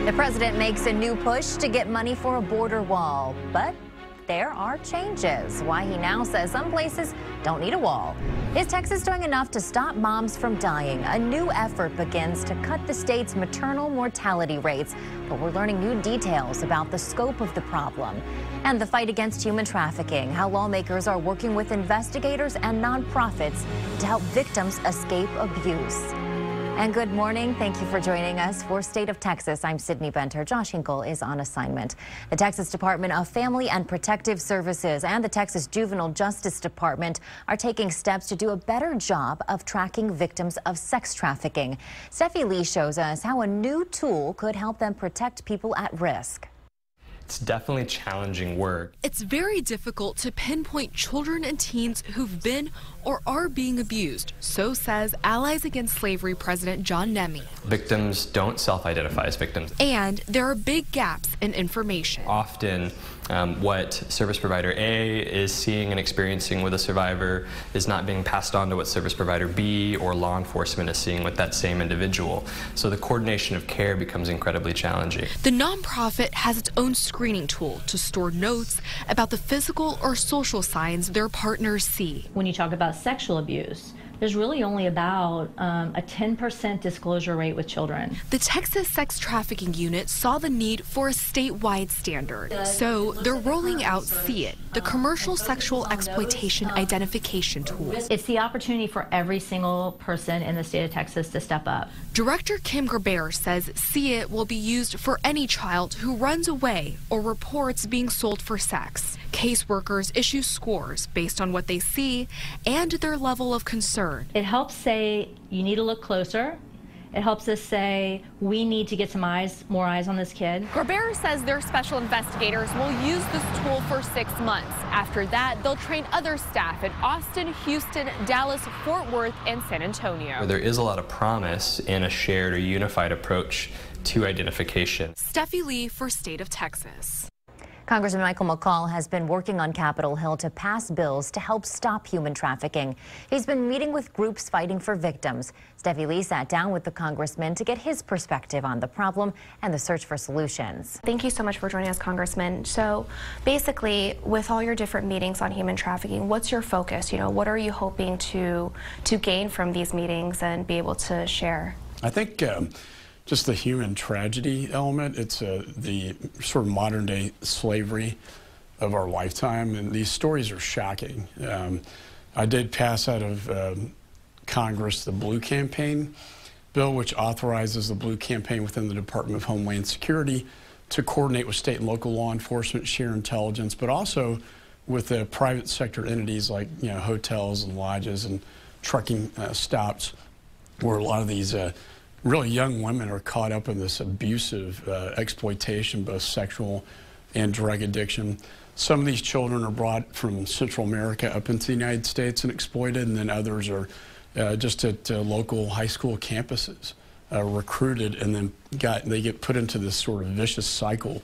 The president makes a new push to get money for a border wall, but there are changes. Why he now says some places don't need a wall. Is Texas doing enough to stop moms from dying? A new effort begins to cut the state's maternal mortality rates, but we're learning new details about the scope of the problem. And the fight against human trafficking, how lawmakers are working with investigators and nonprofits to help victims escape abuse. And good morning. Thank you for joining us for State of Texas. I'm Sydney Benter. Josh Hinkle is on assignment. The Texas Department of Family and Protective Services and the Texas Juvenile Justice Department are taking steps to do a better job of tracking victims of sex trafficking. Steffi Lee shows us how a new tool could help them protect people at risk. It's definitely challenging work. It's very difficult to pinpoint children and teens who've been or are being abused, so says Allies Against Slavery President John Nemi. Victims don't self-identify as victims. And there are big gaps in information. Often what service provider A is seeing and experiencing with a survivor is not being passed on to what service provider B or law enforcement is seeing with that same individual. So the coordination of care becomes incredibly challenging. The nonprofit has its own screening tool to store notes about the physical or social signs their partners see. When you talk about sexual abuse, there's really only about a 10% disclosure rate with children. The Texas Sex Trafficking Unit saw the need for a statewide standard, so they're rolling out See It, the commercial sexual exploitation identification tool. It's the opportunity for every single person in the state of Texas to step up. Director Kim Gerber says See It will be used for any child who runs away or reports being sold for sex. Caseworkers issue scores based on what they see and their level of concern. It helps say, you need to look closer. It helps us say, we need to get some more eyes on this kid. Gerber says their special investigators will use this tool for 6 months. After that, they'll train other staff in Austin, Houston, Dallas, Fort Worth, and San Antonio. There is a lot of promise in a shared or unified approach to identification. Steffi Lee for State of Texas. Congressman Michael McCaul has been working on Capitol Hill to pass bills to help stop human trafficking. He's been meeting with groups fighting for victims. Steffi Lee sat down with the congressman to get his perspective on the problem and the search for solutions. Thank you so much for joining us, Congressman. So basically, with all your different meetings on human trafficking, what's your focus? What are you hoping to gain from these meetings and be able to share? I think just the human tragedy element. It's the sort of modern day slavery of our lifetime, and these stories are shocking. I did pass out of Congress the Blue Campaign bill, which authorizes the Blue Campaign within the Department of Homeland Security to coordinate with state and local law enforcement, share intelligence, but also with the private sector entities like hotels and lodges and trucking stops, where a lot of these really young women are caught up in this abusive exploitation, both sexual and drug addiction. Some of these children are brought from Central America up into the United States and exploited, and then others are just at local high school campuses recruited, and then they get put into this sort of vicious cycle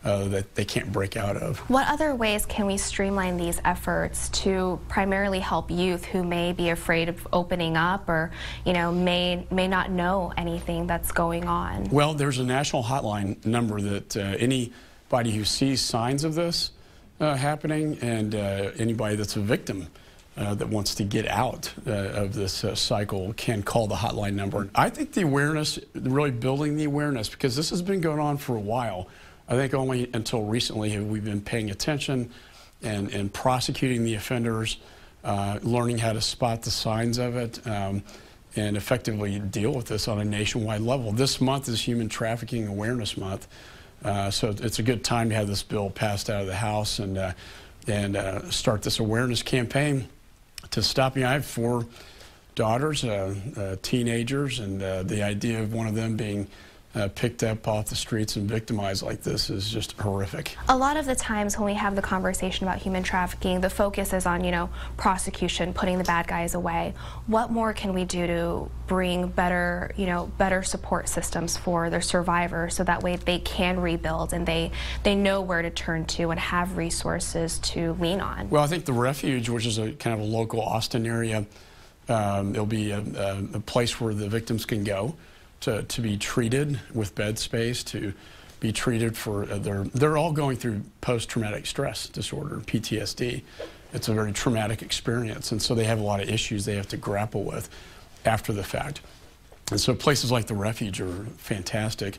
that they can't break out of. What other ways can we streamline these efforts to primarily help youth who may be afraid of opening up or may not know anything that's going on? Well, there's a national hotline number that anybody who sees signs of this happening and anybody that's a victim that wants to get out of this cycle can call the hotline number. I think the awareness, really building the awareness, because this has been going on for a while. I think only until recently have we been paying attention and prosecuting the offenders, learning how to spot the signs of it, and effectively deal with this on a nationwide level. This month is Human Trafficking Awareness Month, so it's a good time to have this bill passed out of the House and start this awareness campaign to stop. I have 4 daughters, teenagers, and the idea of one of them being picked up off the streets and victimized like this is just horrific. A lot of the times when we have the conversation about human trafficking, the focus is on, prosecution, putting the bad guys away. What more can we do to bring better, better support systems for their survivors so that way they can rebuild and they know where to turn to and have resources to lean on? Well, I think the Refuge, which is a kind of a local Austin area There'll be a place where the victims can go to be treated with bed space, to be treated for they're all going through post-traumatic stress disorder, PTSD. It's a very traumatic experience, and so they have a lot of issues they have to grapple with after the fact. And so places like the Refuge are fantastic.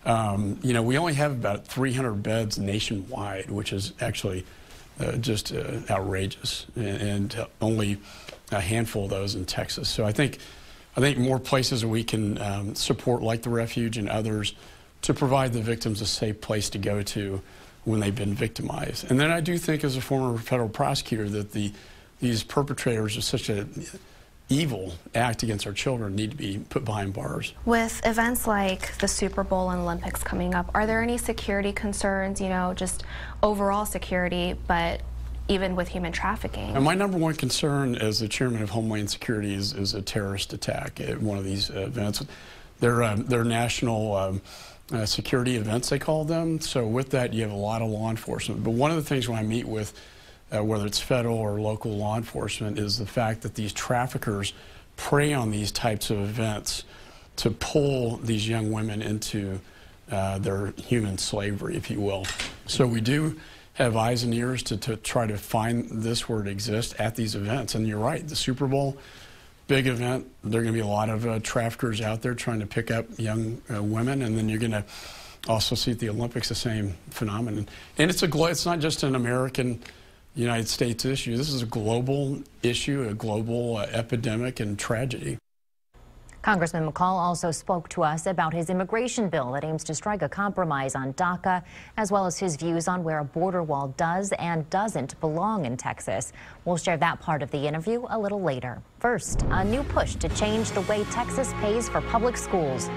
You know, we only have about 300 beds nationwide, which is actually just outrageous, and only a handful of those in Texas. So I think more places that we can support, like the Refuge and others, to provide the victims a safe place to go to when they've been victimized. And then I do think, as a former federal prosecutor, that these perpetrators of such an evil act against our children need to be put behind bars. With events like the Super Bowl and Olympics coming up, are there any security concerns, you know, just overall security, but even with human trafficking? And my number one concern as the chairman of Homeland Security is a terrorist attack at one of these events. They're national security events, they call them. So with that, you have a lot of law enforcement. But one of the things when I meet with whether it's federal or local law enforcement is the fact that these traffickers prey on these types of events to pull these young women into their human slavery, if you will. So we do have eyes and ears to try to find this where it exists at these events. And you're right, the Super Bowl, big event. There are going to be a lot of traffickers out there trying to pick up young women, and then you're going to also see at the Olympics the same phenomenon. And it's not just an American, United States issue. This is a global issue, a global epidemic and tragedy. Congressman McCaul also spoke to us about his immigration bill that aims to strike a compromise on DACA, as well as his views on where a border wall does and doesn't belong in Texas. We'll share that part of the interview a little later. First, a new push to change the way Texas pays for public schools.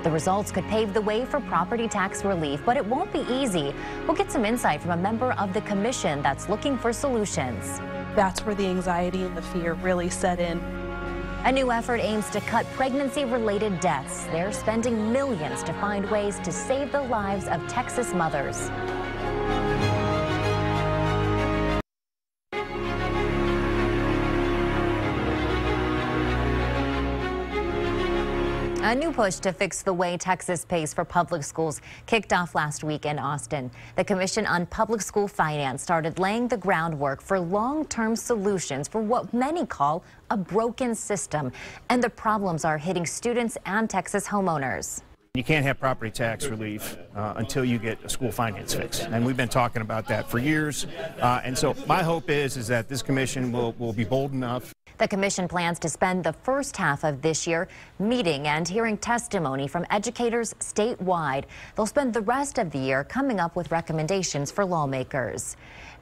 The results could pave the way for property tax relief, but it won't be easy. We'll get some insight from a member of the commission that's looking for solutions. That's where the anxiety and the fear really set in. A new effort aims to cut pregnancy-related deaths. They're spending millions to find ways to save the lives of Texas mothers. A new push to fix the way Texas pays for public schools kicked off last week in Austin. The Commission on Public School Finance started laying the groundwork for long-term solutions for what many call a broken system. And the problems are hitting students and Texas homeowners. You can't have property tax relief until you get a school finance fix. And we've been talking about that for years. And so my hope is that this commission will be bold enough. The commission plans to spend the first half of this year meeting and hearing testimony from educators statewide. They'll spend the rest of the year coming up with recommendations for lawmakers.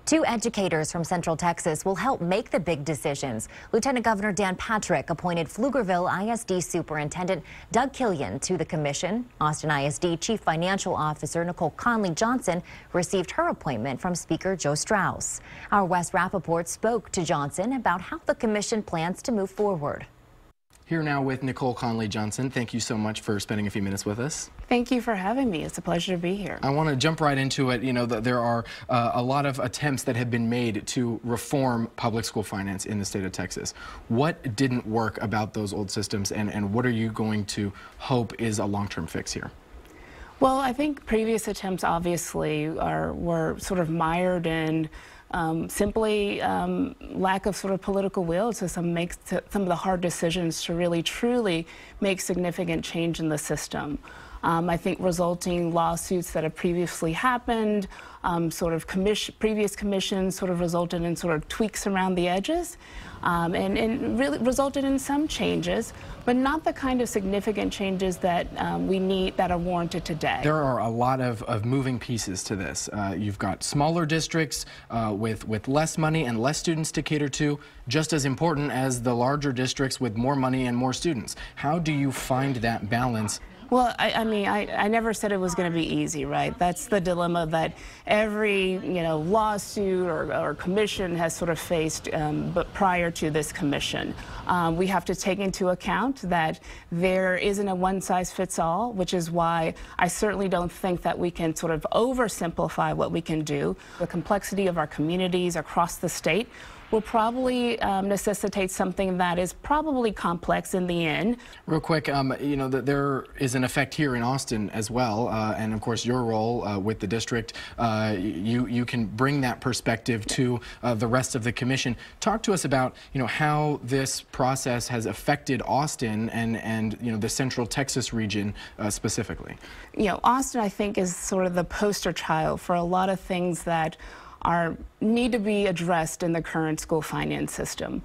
2 educators from Central Texas will help make the big decisions. Lieutenant Governor Dan Patrick appointed Pflugerville ISD Superintendent Doug Killian to the commission. Austin ISD Chief Financial Officer Nicole Conley-Johnson received her appointment from Speaker Joe Strauss. Our Wes Rappaport spoke to Johnson about how the commission plans to move forward. Here now with Nicole Conley-Johnson. Thank you so much for spending a few minutes with us. Thank you for having me. It's a pleasure to be here. I want to jump right into it. You know, there are a lot of attempts that have been made to reform public school finance in the state of Texas. What didn't work about those old systems, and what are you going to hope is a long-term fix here? Well, I think previous attempts obviously were sort of mired in simply lack of sort of political will to some of the hard decisions to really truly make significant change in the system. I think resulting lawsuits that have previously happened, previous commissions sort of resulted in sort of tweaks around the edges, and really resulted in some changes, but not the kind of significant changes that we need, that are warranted today. There are a lot of moving pieces to this. You've got smaller districts with less money and less students to cater to, just as important as the larger districts with more money and more students. How do you find that balance? Well, I mean, I never said it was going to be easy, right? That's the dilemma that every, lawsuit or commission has sort of faced, but prior to this commission. We have to take into account that there isn't a one-size-fits-all, which is why I certainly don't think that we can sort of oversimplify what we can do. The complexity of our communities across the state will probably necessitate something that is probably complex in the end. Real quick, you know, there is an effect here in Austin as well, and of course your role with the district, you can bring that perspective to the rest of the commission. Talk to us about, you know, how this process has affected Austin and you know, the Central Texas region specifically. You know, Austin, I think, is sort of the poster child for a lot of things that need to be addressed in the current school finance system.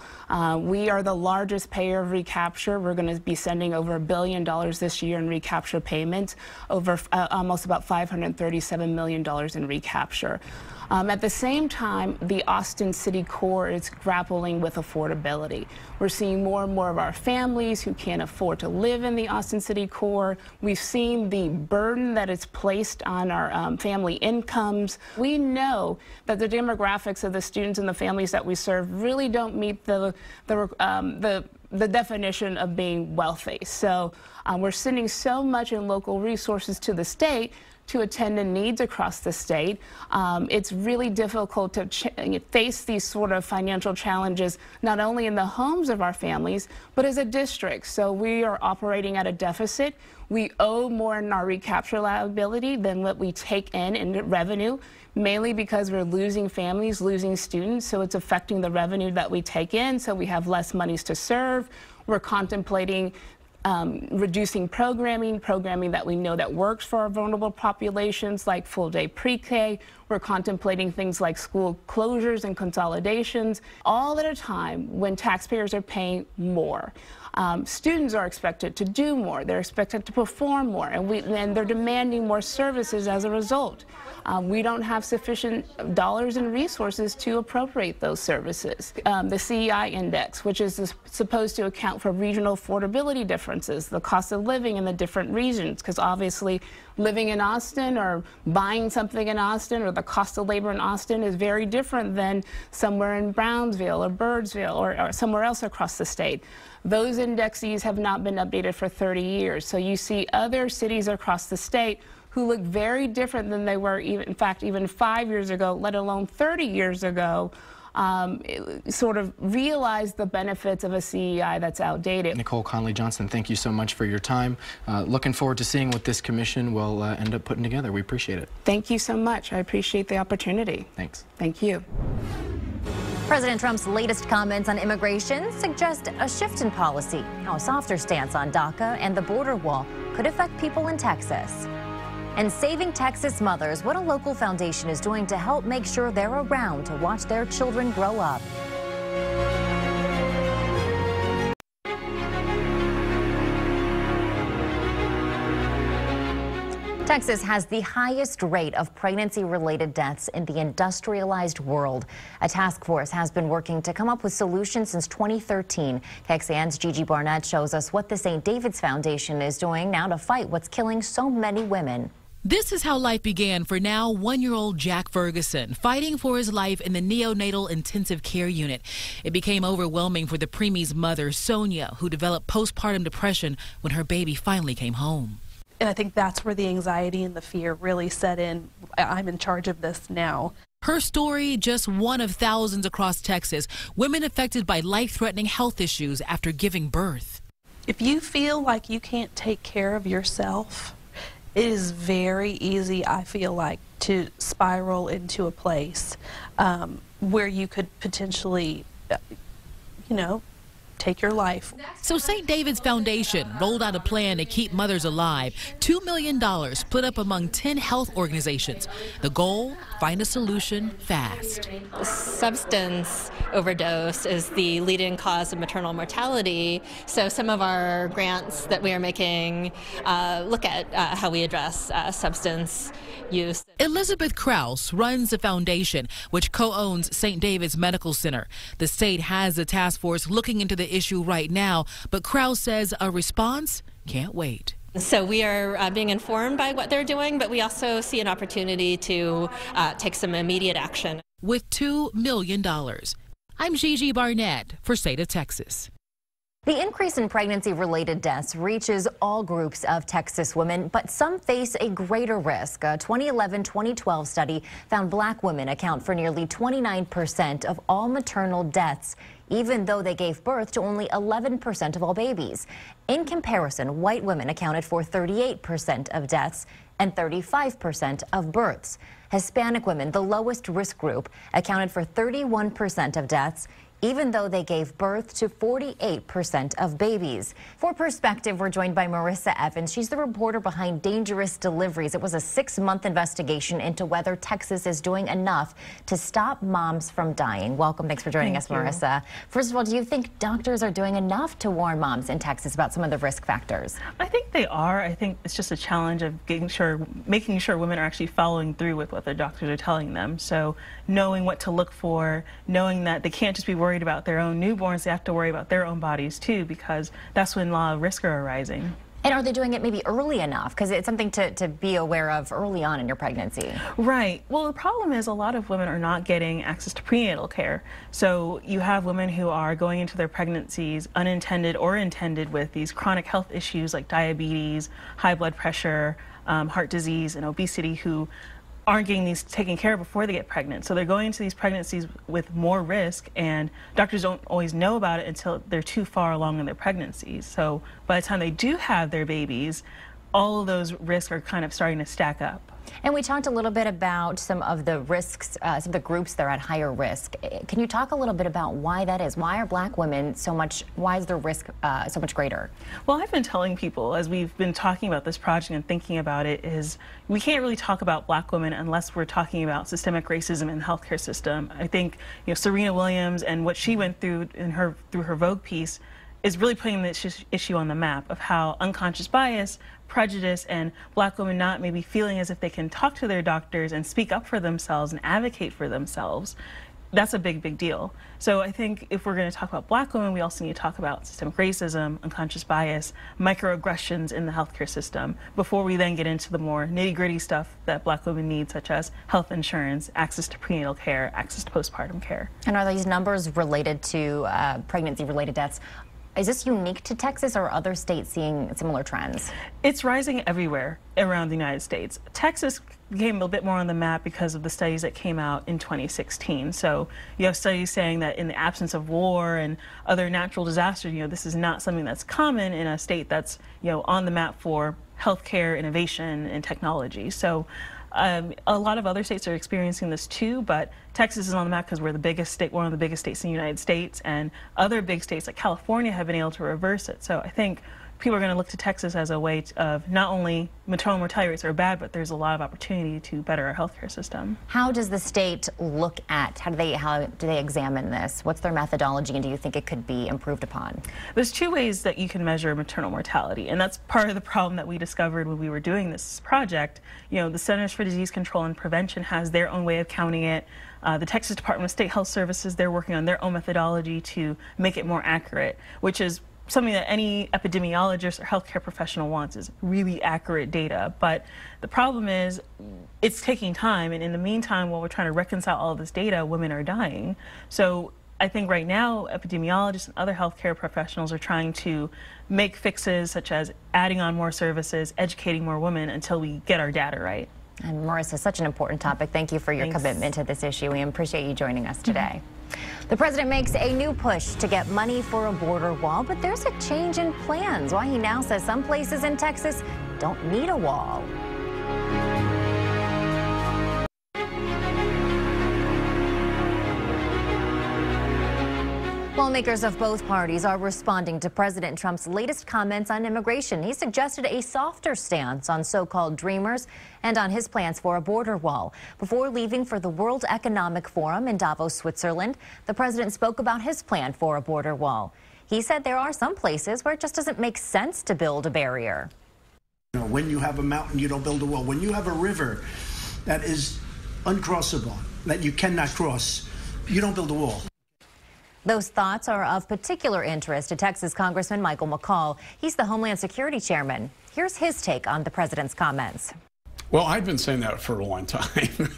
We are the largest payer of recapture. We're going to be sending over $1 billion this year in recapture payments, over almost about $537 million in recapture. At the same time, the Austin City core is grappling with affordability. We're seeing more and more of our families who can't afford to live in the Austin City core. We've seen the burden that is placed on our family incomes. We know that the demographics of the students and the families that we serve really don't meet the definition of being wealthy. So we're sending so much in local resources to the state to attend to needs across the state. It's really difficult to face these sort of financial challenges, not only in the homes of our families, but as a district. So we are operating at a deficit. We owe more in our recapture liability than what we take in revenue, mainly because we're losing families, losing students, so it's affecting the revenue that we take in, so we have less monies to serve. We're contemplating reducing programming that we know that works for our vulnerable populations, like full-day pre-K. We're contemplating things like school closures and consolidations, all at a time when taxpayers are paying more. Students are expected to do more. They're expected to perform more, and they're demanding more services as a result. We don't have sufficient dollars and resources to appropriate those services. The CEI index, which is supposed to account for regional affordability differences, the cost of living in the different regions, because obviously living in Austin or buying something in Austin or the cost of labor in Austin is very different than somewhere in Brownsville or Birdsville or somewhere else across the state. Those indexes have not been updated for 30 years. So you see other cities across the state who look very different than they were, even 5 years ago, let alone 30 years ago, sort of realize the benefits of a CEI that's outdated. Nicole Conley-Johnson, thank you so much for your time. Looking forward to seeing what this commission will end up putting together. We appreciate it. Thank you so much. I appreciate the opportunity. Thanks. Thank you. President Trump's latest comments on immigration suggest a shift in policy, how a softer stance on DACA and the border wall could affect people in Texas. And Saving Texas Mothers, what a local foundation is doing to help make sure they're around to watch their children grow up. Texas has the highest rate of pregnancy-related deaths in the industrialized world. A task force has been working to come up with solutions since 2013. KXAN's Gigi Barnett shows us what the St. David's Foundation is doing now to fight what's killing so many women. This is how life began for now one-year-old Jack Ferguson, fighting for his life in the neonatal intensive care unit. It became overwhelming for the preemie's mother, Sonia, who developed postpartum depression when her baby finally came home. And I think that's where the anxiety and the fear really set in. I'm in charge of this now. Her story, just one of thousands across Texas, women affected by life-threatening health issues after giving birth. If you feel like you can't take care of yourself, it is very easy, I feel like, to spiral into a place where you could potentially, take your life. So St. David's Foundation rolled out a plan to keep mothers alive. $2 million split up among 10 health organizations. The goal, find a solution fast. Substance overdose is the leading cause of maternal mortality. So some of our grants that we are making look at how we address substance use. Elizabeth Krause runs the foundation, which co-owns St. David's Medical Center. The state has a task force looking into the issue right now, but Krause says a response can't wait. So we are being informed by what they're doing, but we also see an opportunity to take some immediate action. With $2 million. I'm Gigi Barnett for State of Texas. The increase in pregnancy-related deaths reaches all groups of Texas women, but some face a greater risk. A 2011-2012 study found black women account for nearly 29% of all maternal deaths, even though they gave birth to only 11% of all babies. In comparison, white women accounted for 38% of deaths and 35% of births. Hispanic women, the lowest risk group, accounted for 31% of deaths, even though they gave birth to 48% of babies. For perspective, we're joined by Marissa Evans. She's the reporter behind Dangerous Deliveries. It was a 6-month investigation into whether Texas is doing enough to stop moms from dying. Welcome. Thanks for joining us, Marissa. First of all, do you think doctors are doing enough to warn moms in Texas about some of the risk factors? I think they are. I think it's just a challenge of making sure women are actually following through with what their doctors are telling them. So knowing what to look for, knowing that they can't just be worried about their own newborns, they have to worry about their own bodies too, because that's when a lot of risks are arising. And are they doing it maybe early enough? Because it's something to be aware of early on in your pregnancy. Right. Well, the problem is a lot of women are not getting access to prenatal care. So you have women who are going into their pregnancies unintended or intended with these chronic health issues like diabetes, high blood pressure, heart disease, and obesity, who aren't getting these taken care of before they get pregnant. So they're going into these pregnancies with more risk, and doctors don't always know about it until they're too far along in their pregnancies. So by the time they do have their babies, all of those risks are kind of starting to stack up. And we talked a little bit about some of the risks, some of the groups that are at higher risk. Can you talk a little bit about why that is? Why are black women why is their risk so much greater? Well, I've been telling people, as we've been talking about this project and thinking about it, is we can't really talk about black women unless we're talking about systemic racism in the healthcare system. I think, Serena Williams and what she went through through her Vogue piece is really putting this issue on the map of how unconscious bias, prejudice, and black women not maybe feeling as if they can talk to their doctors and speak up for themselves and advocate for themselves. That's a big, big deal. So I think if we're going to talk about black women, we also need to talk about systemic racism, unconscious bias, microaggressions in the healthcare system, before we then get into the more nitty-gritty stuff that black women need, such as health insurance, access to prenatal care, access to postpartum care. And are these numbers related to pregnancy-related deaths? Is this unique to Texas, or are other states seeing similar trends? It's rising everywhere around the United States. Texas became a bit more on the map because of the studies that came out in 2016. So you have studies saying that in the absence of war and other natural disasters, this is not something that's common in a state that's, on the map for healthcare, innovation, and technology. So a lot of other states are experiencing this too, but Texas is on the map because we're the biggest state, one of the biggest states in the United States, and other big states like California have been able to reverse it. So I think people are going to look to Texas as a way of not only maternal mortality rates are bad, but there's a lot of opportunity to better our healthcare system. How does the state look at, how do they examine this? What's their methodology, and do you think it could be improved upon? There's two ways that you can measure maternal mortality, and that's part of the problem that we discovered when we were doing this project. The Centers for Disease Control and Prevention has their own way of counting it. The Texas Department of State Health Services, they're working on their own methodology to make it more accurate, which is something that any epidemiologist or healthcare professional wants, is really accurate data. But the problem is it's taking time, and in the meantime, while we're trying to reconcile all of this data, women are dying. So I think right now epidemiologists and other healthcare professionals are trying to make fixes such as adding on more services, educating more women until we get our data right. And Marissa, such an important topic. Thank you for your commitment to this issue. We appreciate you joining us today. The president makes a new push to get money for a border wall, but there's a change in plans. Why he now says some places in Texas don't need a wall. Lawmakers of both parties are responding to President Trump's latest comments on immigration. He suggested a softer stance on so-called dreamers and on his plans for a border wall. Before leaving for the World Economic Forum in Davos, Switzerland, the president spoke about his plan for a border wall. He said there are some places where it just doesn't make sense to build a barrier. When you have a mountain, you don't build a wall. When you have a river that is uncrossable, that you cannot cross, you don't build a wall. Those thoughts are of particular interest to Texas Congressman McCaul. He's the Homeland Security Chairman. Here's his take on the president's comments. Well, I've been saying that for a long time,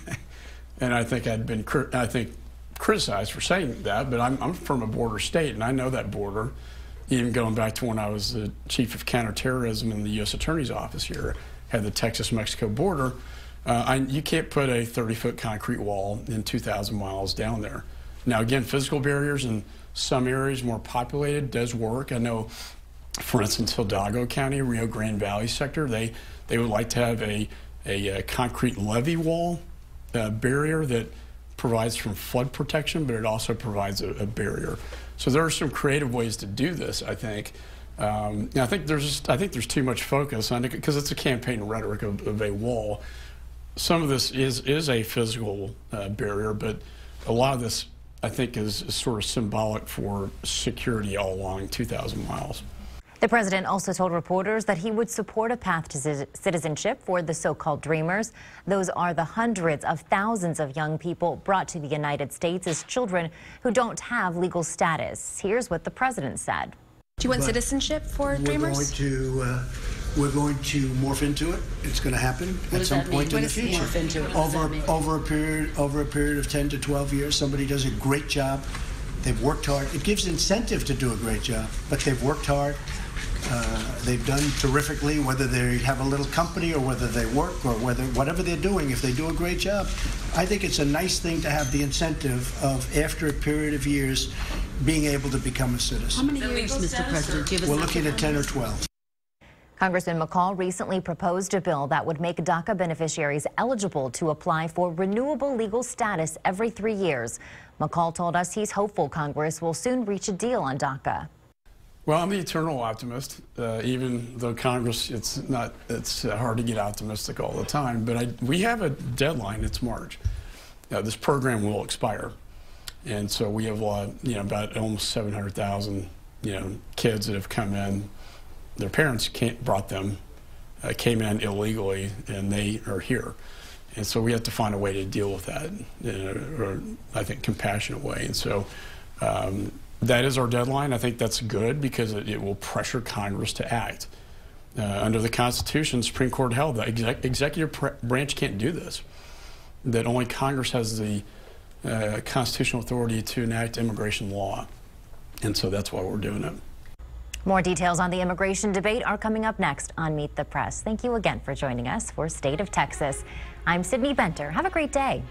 and I think I'd been criticized for saying that, but I'm from a border state, and I know that border even going back to when I was the chief of counterterrorism in the U.S. Attorney's Office here, had the Texas-Mexico border, you can't put a 30-foot concrete wall in 2,000 miles down there. Now, again, physical barriers in some areas more populated does work. I know, for instance, Hidalgo County, Rio Grande Valley sector, they would like to have a concrete levee wall barrier that provides from flood protection, but it also provides a barrier. So there are some creative ways to do this, I think. I think there's too much focus on it because it's a campaign rhetoric of a wall. Some of this is a physical barrier, but a lot of this, I think, is sort of symbolic for security all along 2,000 miles. The president also told reporters that he would support a path to citizenship for the so-called Dreamers. Those are the hundreds of thousands of young people brought to the United States as children who don't have legal status. Here's what the president said. Do you want citizenship for Dreamers? We're going to morph into it. It's going to happen at some point in the future. Over a period of 10 to 12 years, somebody does a great job. They've worked hard. It gives incentive to do a great job, but they've worked hard. They've done terrifically, whether they have a little company or whether they work or whatever they're doing. If they do a great job, I think it's a nice thing to have the incentive of, after a period of years, being able to become a citizen. How many years, Mr. President? We're looking at 10 or 12. Congressman McCaul recently proposed a bill that would make DACA beneficiaries eligible to apply for renewable legal status every 3 years. McCaul told us he's hopeful Congress will soon reach a deal on DACA. Well, I'm the eternal optimist, even though Congress, it's hard to get optimistic all the time, but we have a deadline. It's March. This program will expire. And so we have about almost 700,000, kids that have come in. Their parents brought them, came in illegally, and they are here. And so we have to find a way to deal with that in I think, compassionate way. And so that is our deadline. I think that's good because it will pressure Congress to act. Under the Constitution, the Supreme Court held that executive branch can't do this, that only Congress has the constitutional authority to enact immigration law. And so that's why we're doing it. More details on the immigration debate are coming up next on Meet the Press. Thank you again for joining us for State of Texas. I'm Sydney Benter. Have a great day.